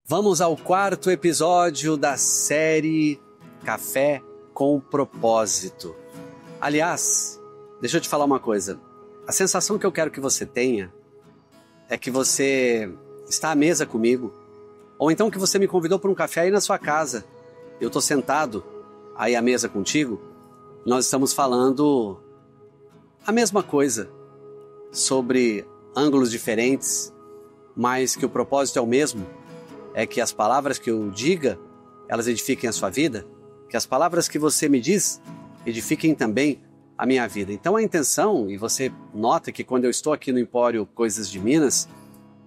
Vamos ao quarto episódio da série Café com Propósito. Aliás, deixa eu te falar uma coisa. A sensação que eu quero que você tenha é que você está à mesa comigo, ou então que você me convidou para um café aí na sua casa. Eu estou sentado aí à mesa contigo, nós estamos falando a mesma coisa, sobre ângulos diferentes, mas que o propósito é o mesmo. É que as palavras que eu diga, elas edifiquem a sua vida, que as palavras que você me diz, edifiquem também a minha vida. Então a intenção, e você nota que quando eu estou aqui no Empório Coisas de Minas,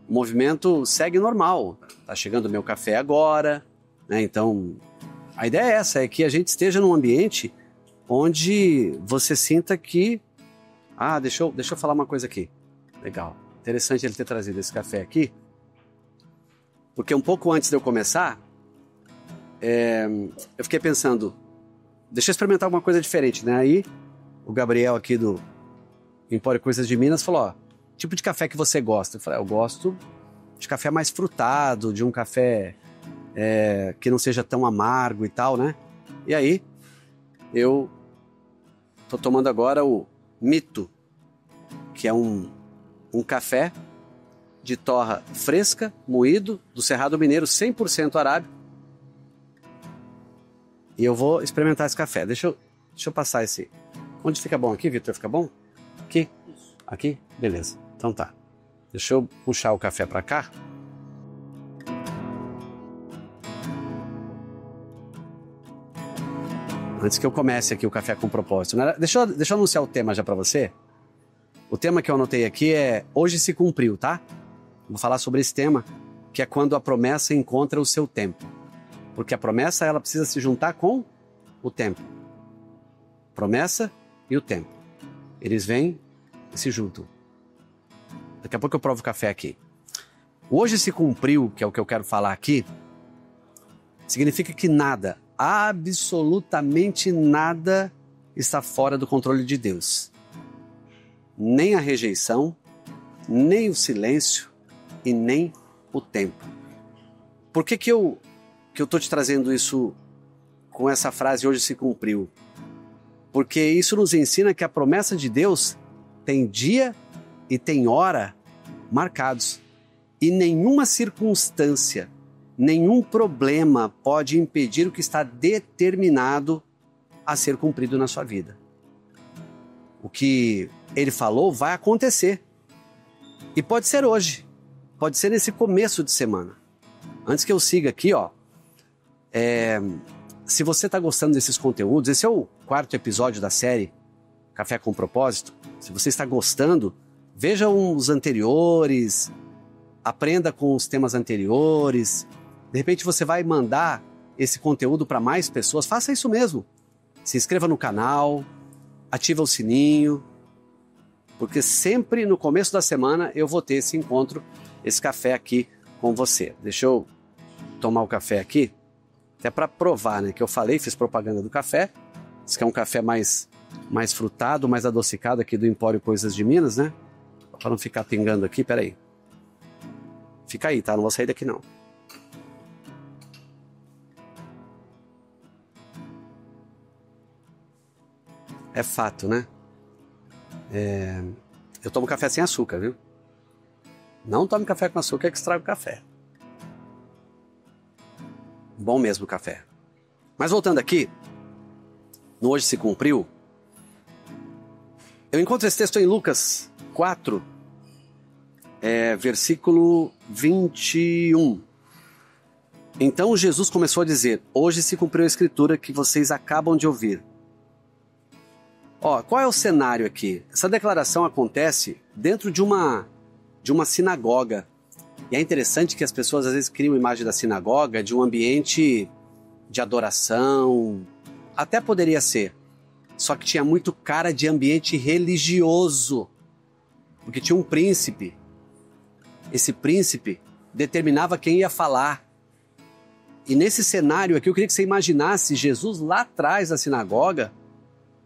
o movimento segue normal. Tá chegando o meu café agora, né? Então a ideia é essa, é que a gente esteja num ambiente onde você sinta que... deixa eu falar uma coisa aqui. Legal, interessante ele ter trazido esse café aqui. Porque um pouco antes de eu começar, eu fiquei pensando, deixa eu experimentar alguma coisa diferente, né? Aí o Gabriel aqui do Empório Coisas de Minas falou, tipo de café que você gosta? Eu falei, eu gosto de café mais frutado, de um café que não seja tão amargo e tal, né? E aí, eu tô tomando agora o Mito, que é um café de torra fresca, moído, do Cerrado Mineiro, 100% arábico. E eu vou experimentar esse café. Deixa eu passar esse... Onde fica bom? Aqui, Vitor? Fica bom? Aqui? Aqui? Beleza. Então tá. Deixa eu puxar o café pra cá. Antes que eu comece aqui o Café com Propósito. Deixa eu anunciar o tema já pra você. O tema que eu anotei aqui é Hoje se cumpriu, tá? Vou falar sobre esse tema, que é quando a promessa encontra o seu tempo. Porque a promessa, ela precisa se juntar com o tempo. Promessa e o tempo. Eles vêm e se juntam. Daqui a pouco eu provo o café aqui. O Hoje se cumpriu, que é o que eu quero falar aqui, significa que nada, absolutamente nada, está fora do controle de Deus. Nem a rejeição, nem o silêncio e nem o tempo. Por que eu estou te trazendo isso com essa frase Hoje se cumpriu? Porque isso nos ensina que a promessa de Deus tem dia e tem hora marcados. E nenhuma circunstância, nenhum problema pode impedir o que está determinado a ser cumprido na sua vida. O que ele falou vai acontecer. E pode ser hoje. Pode ser nesse começo de semana. Antes que eu siga aqui, se você está gostando desses conteúdos, esse é o quarto episódio da série Café com Propósito. Se você está gostando, veja os anteriores, aprenda com os temas anteriores. De repente você vai mandar esse conteúdo para mais pessoas. Faça isso mesmo. Se inscreva no canal, ativa o sininho, porque sempre no começo da semana eu vou ter esse encontro, esse café aqui com você. Deixa eu tomar o café aqui, até para provar, né? Que eu falei, fiz propaganda do café. Esse que é um café mais frutado, mais adocicado aqui do Empório Coisas de Minas, né? Para não ficar pingando aqui, peraí. Fica aí, tá? Não vou sair daqui não. É fato, né? Eu tomo café sem açúcar, viu? Não tome café com açúcar, que estraga o café. Bom mesmo o café. Mas voltando aqui, no Hoje se cumpriu, eu encontro esse texto em Lucas 4, versículo 21. Então Jesus começou a dizer, hoje se cumpriu a escritura que vocês acabam de ouvir. Qual é o cenário aqui? Essa declaração acontece dentro de uma sinagoga. E é interessante que as pessoas às vezes criam a imagem da sinagoga de um ambiente de adoração. Até poderia ser. Só que tinha muito cara de ambiente religioso. Porque tinha um príncipe. Esse príncipe determinava quem ia falar. E nesse cenário aqui eu queria que você imaginasse Jesus lá atrás da sinagoga.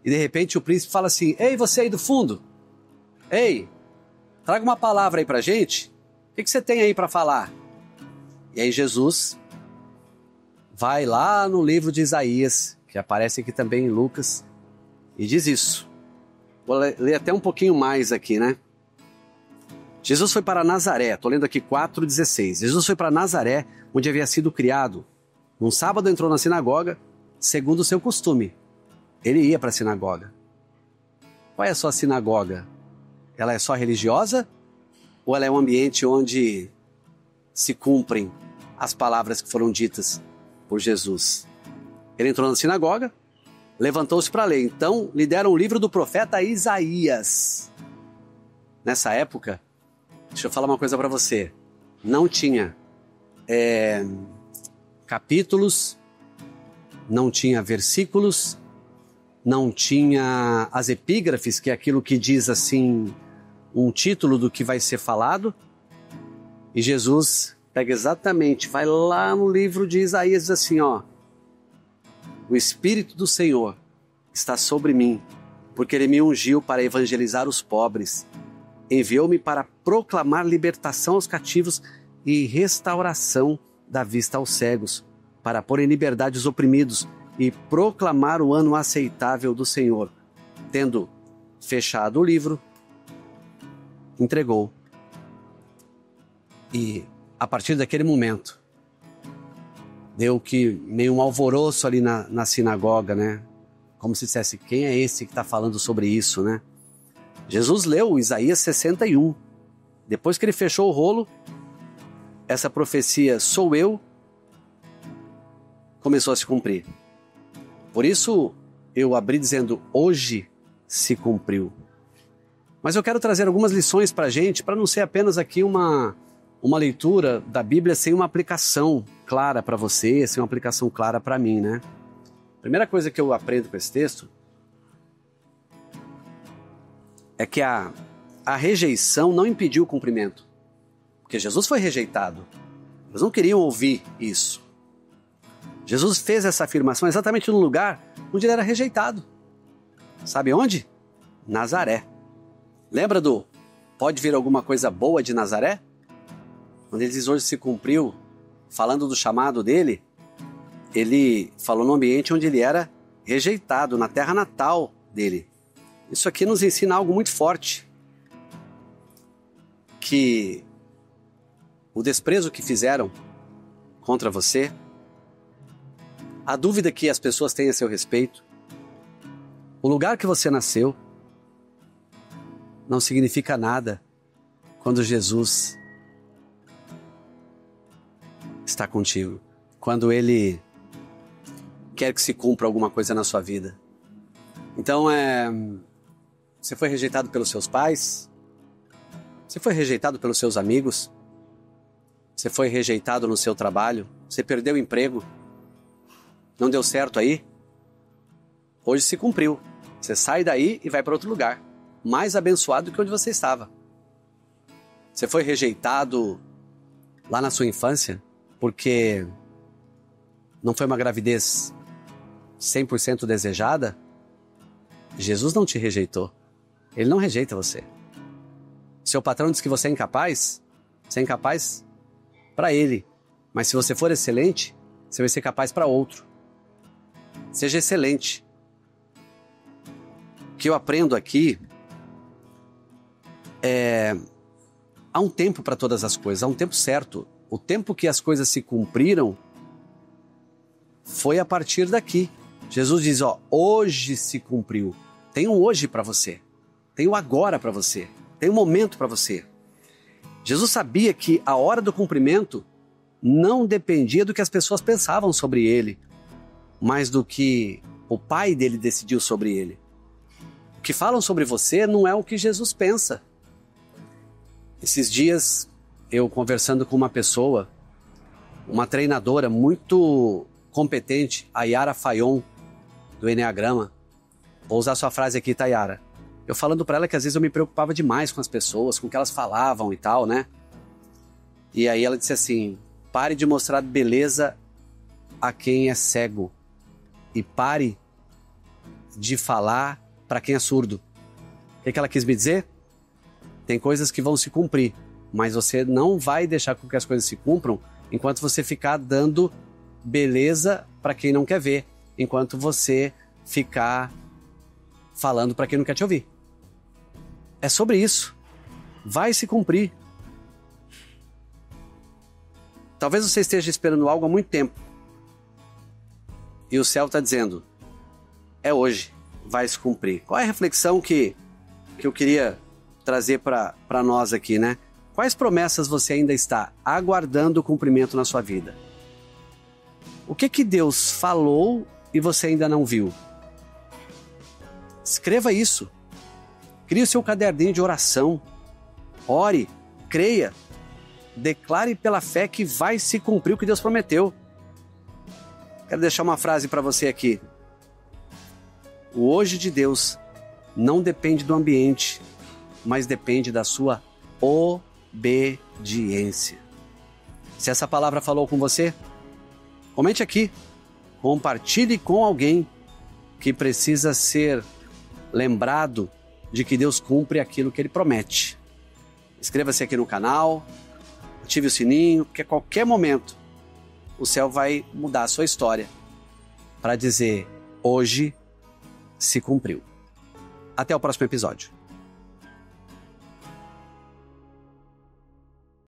E de repente o príncipe fala assim, ei, você aí do fundo, ei, traga uma palavra aí pra gente, o que você tem aí pra falar? E aí Jesus vai lá no livro de Isaías, que aparece aqui também em Lucas, e diz isso. Vou ler até um pouquinho mais aqui, né? Jesus foi para Nazaré, estou lendo aqui 4,16. Jesus foi para Nazaré, onde havia sido criado. Num sábado entrou na sinagoga, segundo o seu costume. Ele ia para a sinagoga. Qual é a sua sinagoga? Ela é só religiosa? Ou ela é um ambiente onde se cumprem as palavras que foram ditas por Jesus? Ele entrou na sinagoga, levantou-se para ler. Então lhe deram o livro do profeta Isaías. Nessa época, deixa eu falar uma coisa para você. Não tinha capítulos, não tinha versículos, não tinha as epígrafes, que é aquilo que diz assim, um título do que vai ser falado. E Jesus pega exatamente, vai lá no livro de Isaías e diz assim, ó: o Espírito do Senhor está sobre mim, porque Ele me ungiu para evangelizar os pobres. Enviou-me para proclamar libertação aos cativos e restauração da vista aos cegos, para pôr em liberdade os oprimidos e proclamar o ano aceitável do Senhor. Tendo fechado o livro, entregou. E a partir daquele momento, deu que meio um alvoroço ali na sinagoga, né? Como se dissesse, quem é esse que está falando sobre isso, né? Jesus leu Isaías 61. Depois que ele fechou o rolo, essa profecia, sou eu, começou a se cumprir. Por isso, eu abri dizendo, hoje se cumpriu. Mas eu quero trazer algumas lições para a gente, para não ser apenas aqui uma leitura da Bíblia sem uma aplicação clara para você, sem uma aplicação clara para mim, né? Primeira coisa que eu aprendo com esse texto é que a rejeição não impediu o cumprimento. Porque Jesus foi rejeitado. Eles não queriam ouvir isso. Jesus fez essa afirmação exatamente no lugar onde ele era rejeitado. Sabe onde? Nazaré. Lembra do pode vir alguma coisa boa de Nazaré? Quando ele diz hoje se cumpriu, falando do chamado dele, ele falou no ambiente onde ele era rejeitado, na terra natal dele. Isso aqui nos ensina algo muito forte. Que o desprezo que fizeram contra você, a dúvida que as pessoas têm a seu respeito, o lugar que você nasceu, não significa nada quando Jesus está contigo. Quando Ele quer que se cumpra alguma coisa na sua vida. Então, você foi rejeitado pelos seus pais, você foi rejeitado pelos seus amigos, você foi rejeitado no seu trabalho, você perdeu o emprego, não deu certo aí, hoje se cumpriu. Você sai daí e vai para outro lugar, mais abençoado do que onde você estava. Você foi rejeitado lá na sua infância, porque não foi uma gravidez 100% desejada. Jesus não te rejeitou. Ele não rejeita você. Seu patrão diz que você é incapaz para ele. Mas se você for excelente, você vai ser capaz para outro. Seja excelente. O que eu aprendo aqui há um tempo para todas as coisas, há um tempo certo. O tempo que as coisas se cumpriram foi a partir daqui. Jesus diz, hoje se cumpriu. Tem um hoje para você. Tem um agora para você. Tem um momento para você. Jesus sabia que a hora do cumprimento não dependia do que as pessoas pensavam sobre ele, mas do que o Pai dele decidiu sobre ele. O que falam sobre você não é o que Jesus pensa. Esses dias, eu conversando com uma pessoa, uma treinadora muito competente, a Yara Fayon, do Enneagrama. Vou usar sua frase aqui, tá, Yara? Eu falando para ela que às vezes eu me preocupava demais com as pessoas, com o que elas falavam e tal, né? E aí ela disse assim, pare de mostrar beleza a quem é cego e pare de falar para quem é surdo. O que ela quis me dizer? Tem coisas que vão se cumprir, mas você não vai deixar com que as coisas se cumpram enquanto você ficar dando beleza para quem não quer ver, enquanto você ficar falando para quem não quer te ouvir. É sobre isso. Vai se cumprir. Talvez você esteja esperando algo há muito tempo. E o céu está dizendo, é hoje, vai se cumprir. Qual é a reflexão que eu queria trazer para nós aqui, né? Quais promessas você ainda está aguardando o cumprimento na sua vida? O que Deus falou e você ainda não viu? Escreva isso. Crie o seu caderninho de oração. Ore, creia. Declare pela fé que vai se cumprir o que Deus prometeu. Quero deixar uma frase para você aqui. O hoje de Deus não depende do ambiente, mas depende da sua obediência. Se essa palavra falou com você, comente aqui. Compartilhe com alguém que precisa ser lembrado de que Deus cumpre aquilo que Ele promete. Inscreva-se aqui no canal, ative o sininho, porque a qualquer momento o céu vai mudar a sua história para dizer, hoje se cumpriu. Até o próximo episódio.